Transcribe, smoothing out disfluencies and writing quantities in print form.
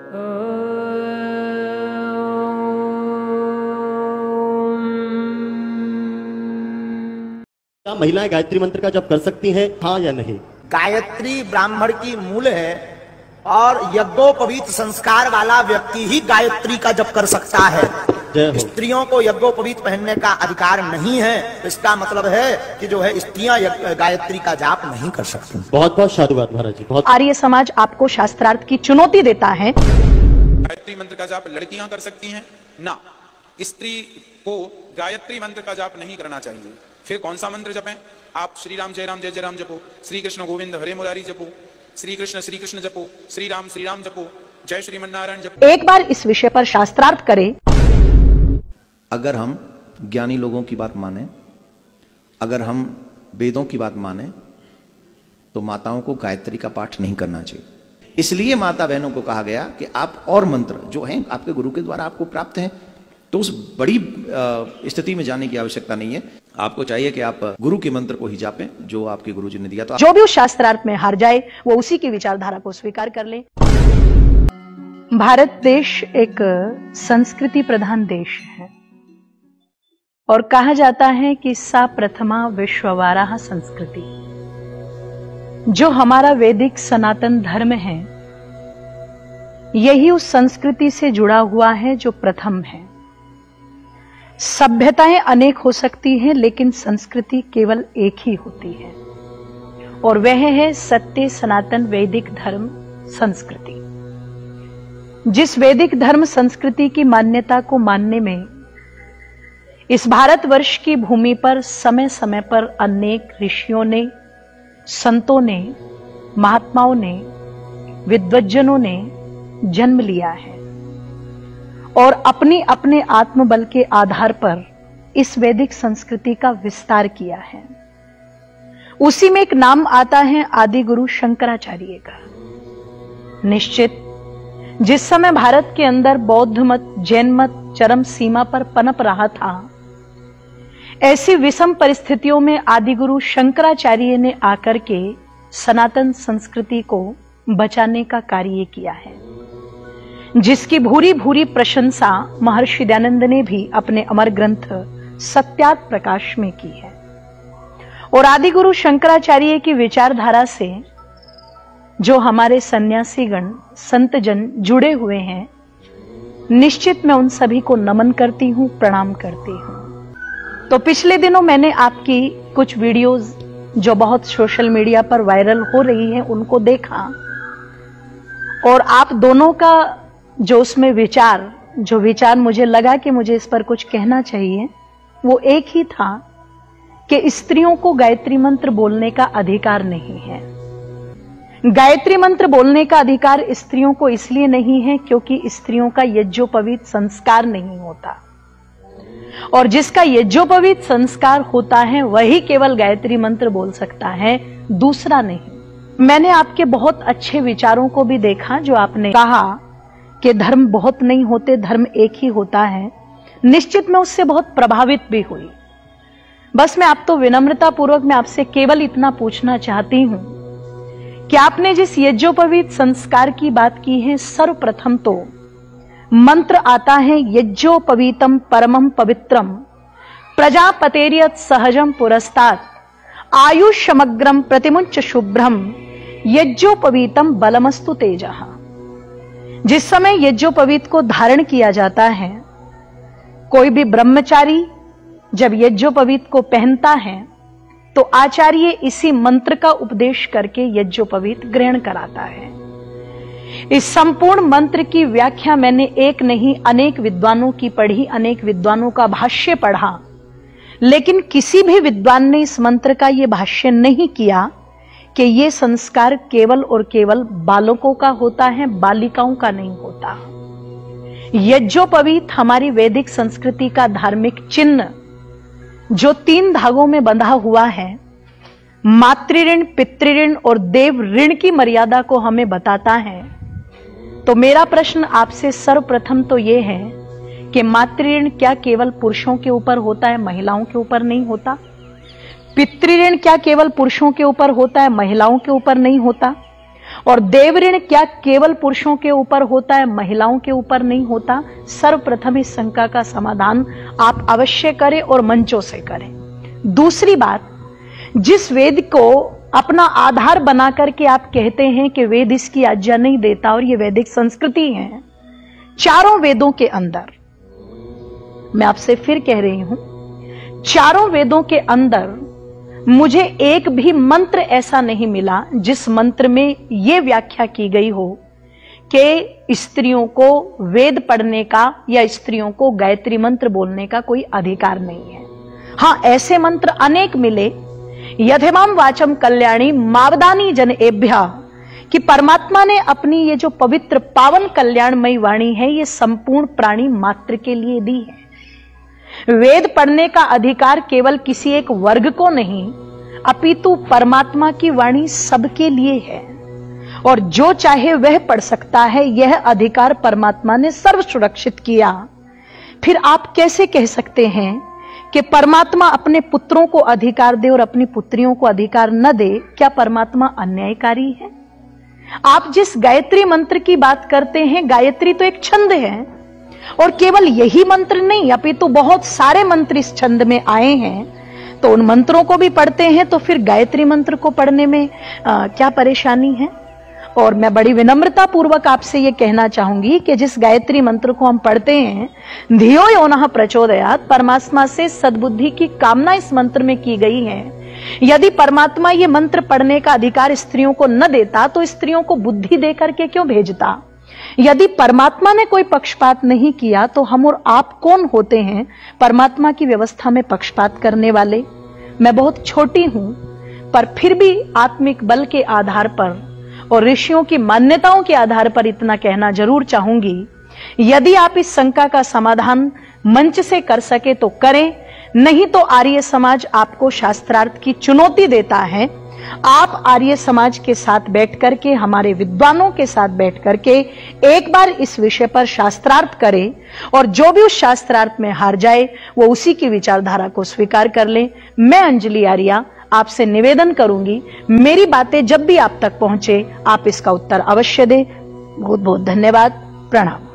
क्या महिलाएं गायत्री मंत्र का जप कर सकती हैं, हाँ या नहीं? गायत्री ब्राह्मण की मूल है और यज्ञोपवीत संस्कार वाला व्यक्ति ही गायत्री का जप कर सकता है। स्त्रियों को यज्ञोपवीत पहनने का अधिकार नहीं है, तो इसका मतलब है कि जो है स्त्रियां गायत्री का जाप नहीं कर सकती। बहुत बहुत साधुवाद महाराज जी। बहुत आर्य समाज आपको शास्त्रार्थ की चुनौती देता है। गायत्री मंत्र का जाप लड़कियां कर सकती हैं ना, स्त्री को गायत्री मंत्र का जाप नहीं करना चाहिए। फिर कौन सा मंत्र जपें? आप श्री राम जय राम जपो, श्री कृष्ण गोविंद हरे मुरारी जपो, श्री कृष्ण जपो, श्री राम जपो, जय श्रीमन्नारायण जपो। एक बार इस विषय पर शास्त्रार्थ करें। अगर हम ज्ञानी लोगों की बात माने, अगर हम वेदों की बात माने, तो माताओं को गायत्री का पाठ नहीं करना चाहिए। इसलिए माता बहनों को कहा गया कि आप और मंत्र जो हैं आपके गुरु के द्वारा आपको प्राप्त हैं, तो उस बड़ी स्थिति में जाने की आवश्यकता नहीं है। आपको चाहिए कि आप गुरु के मंत्र को ही जापें जो आपके गुरु जी ने दिया। तो जो भी उस शास्त्रार्थ में हार जाए वो उसी की विचारधारा को स्वीकार कर ले। भारत देश एक संस्कृति प्रधान देश है और कहा जाता है कि सा प्रथमा विश्ववाराह संस्कृति। जो हमारा वैदिक सनातन धर्म है यही उस संस्कृति से जुड़ा हुआ है जो प्रथम है। सभ्यताएं अनेक हो सकती हैं लेकिन संस्कृति केवल एक ही होती है और वह है सत्य सनातन वैदिक धर्म संस्कृति। जिस वैदिक धर्म संस्कृति की मान्यता को मानने में इस भारतवर्ष की भूमि पर समय समय पर अनेक ऋषियों ने, संतों ने, महात्माओं ने, विद्वज्जनों ने जन्म लिया है और अपने आत्मबल के आधार पर इस वैदिक संस्कृति का विस्तार किया है। उसी में एक नाम आता है आदि गुरु शंकराचार्य का। निश्चित जिस समय भारत के अंदर बौद्ध मत, जैन मत चरम सीमा पर पनप रहा था, ऐसी विषम परिस्थितियों में आदि गुरु शंकराचार्य ने आकर के सनातन संस्कृति को बचाने का कार्य किया है, जिसकी भूरी भूरी प्रशंसा महर्षि दयानंद ने भी अपने अमर ग्रंथ सत्यार्थ प्रकाश में की है। और आदि गुरु शंकराचार्य की विचारधारा से जो हमारे सन्यासीगण संत जन जुड़े हुए हैं, निश्चित मैं उन सभी को नमन करती हूं, प्रणाम करती हूं। तो पिछले दिनों मैंने आपकी कुछ वीडियोस जो बहुत सोशल मीडिया पर वायरल हो रही हैं उनको देखा और आप दोनों का जो उसमें विचार मुझे लगा कि मुझे इस पर कुछ कहना चाहिए, वो एक ही था कि स्त्रियों को गायत्री मंत्र बोलने का अधिकार नहीं है। गायत्री मंत्र बोलने का अधिकार स्त्रियों को इसलिए नहीं है क्योंकि स्त्रियों का यज्ञोपवीत संस्कार नहीं होता और जिसका यज्ञोपवीत संस्कार होता है वही केवल गायत्री मंत्र बोल सकता है, दूसरा नहीं। मैंने आपके बहुत अच्छे विचारों को भी देखा जो आपने कहा कि धर्म बहुत नहीं होते, धर्म एक ही होता है। निश्चित मैं उससे बहुत प्रभावित भी हुई। बस मैं आप तो विनम्रता पूर्वक मैं आपसे केवल इतना पूछना चाहती हूं कि आपने जिस यज्ञोपवीत संस्कार की बात की है, सर्वप्रथम तो मंत्र आता है यज्ञोपवीतम परमं पवित्रम प्रजापतेर्यत् सहजम पुरस्तात् आयुष्यमग्रम प्रतिमुंच शुभ्रम यज्ञोपवीतम बलमस्तु तेजः। जिस समय यज्ञोपवीत को धारण किया जाता है, कोई भी ब्रह्मचारी जब यज्ञोपवीत को पहनता है तो आचार्य इसी मंत्र का उपदेश करके यज्ञोपवीत ग्रहण कराता है। इस संपूर्ण मंत्र की व्याख्या मैंने एक नहीं अनेक विद्वानों की पढ़ी, अनेक विद्वानों का भाष्य पढ़ा, लेकिन किसी भी विद्वान ने इस मंत्र का यह भाष्य नहीं किया कि यह संस्कार केवल और केवल बालकों का होता है, बालिकाओं का नहीं होता। यज्ञोपवीत हमारी वैदिक संस्कृति का धार्मिक चिन्ह जो 3 धागों में बंधा हुआ है, मातृऋण, पितृऋण और देव ऋण की मर्यादा को हमें बताता है। तो मेरा प्रश्न आपसे सर्वप्रथम तो यह है कि मातृऋण क्या केवल पुरुषों के ऊपर होता है, महिलाओं के ऊपर नहीं होता? पितृऋण क्या केवल पुरुषों के ऊपर होता है, महिलाओं के ऊपर नहीं होता? और देव ऋण क्या केवल पुरुषों के ऊपर होता है, महिलाओं के ऊपर नहीं होता? सर्वप्रथम इस शंका का समाधान आप अवश्य करें और मंचों से करें। दूसरी बात, जिस वेद को अपना आधार बना करके आप कहते हैं कि वेद इसकी आज्ञा नहीं देता और ये वैदिक संस्कृति है, चारों वेदों के अंदर, मैं आपसे फिर कह रही हूं, चारों वेदों के अंदर मुझे एक भी मंत्र ऐसा नहीं मिला जिस मंत्र में यह व्याख्या की गई हो कि स्त्रियों को वेद पढ़ने का या स्त्रियों को गायत्री मंत्र बोलने का कोई अधिकार नहीं है। हां, ऐसे मंत्र अनेक मिले, यथेमाम वाचम कल्याणी मावदानी जन एभ्या, कि परमात्मा ने अपनी ये जो पवित्र पावन कल्याणमयी वाणी है ये संपूर्ण प्राणी मात्र के लिए दी है। वेद पढ़ने का अधिकार केवल किसी एक वर्ग को नहीं, अपितु परमात्मा की वाणी सबके लिए है और जो चाहे वह पढ़ सकता है। यह अधिकार परमात्मा ने सर्व सुरक्षित किया। फिर आप कैसे कह सकते हैं कि परमात्मा अपने पुत्रों को अधिकार दे और अपनी पुत्रियों को अधिकार न दे? क्या परमात्मा अन्यायकारी है? आप जिस गायत्री मंत्र की बात करते हैं, गायत्री तो एक छंद है और केवल यही मंत्र नहीं, अपितु बहुत सारे मंत्र इस छंद में आए हैं, तो उन मंत्रों को भी पढ़ते हैं, तो फिर गायत्री मंत्र को पढ़ने में क्या परेशानी है? और मैं बड़ी विनम्रता पूर्वक आपसे यह कहना चाहूंगी कि जिस गायत्री मंत्र को हम पढ़ते हैं, धियो यो नः प्रचोदयात्, परमात्मा से सद्बुद्धि की कामना इस मंत्र में की गई है। यदि परमात्मा ये मंत्र पढ़ने का अधिकार स्त्रियों को न देता तो स्त्रियों को बुद्धि देकर के क्यों भेजता? यदि परमात्मा ने कोई पक्षपात नहीं किया तो हम और आप कौन होते हैं परमात्मा की व्यवस्था में पक्षपात करने वाले? मैं बहुत छोटी हूं, पर फिर भी आत्मिक बल के आधार पर और ऋषियों की मान्यताओं के आधार पर इतना कहना जरूर चाहूंगी, यदि आप इस शंका का समाधान मंच से कर सके तो करें, नहीं तो आर्य समाज आपको शास्त्रार्थ की चुनौती देता है। आप आर्य समाज के साथ बैठ करके, हमारे विद्वानों के साथ बैठ करके एक बार इस विषय पर शास्त्रार्थ करें और जो भी उस शास्त्रार्थ में हार जाए वो उसी की विचारधारा को स्वीकार कर ले। मैं अंजलि आर्या आपसे निवेदन करूंगी, मेरी बातें जब भी आप तक पहुंचे आप इसका उत्तर अवश्य दें। बहुत बहुत धन्यवाद। प्रणाम।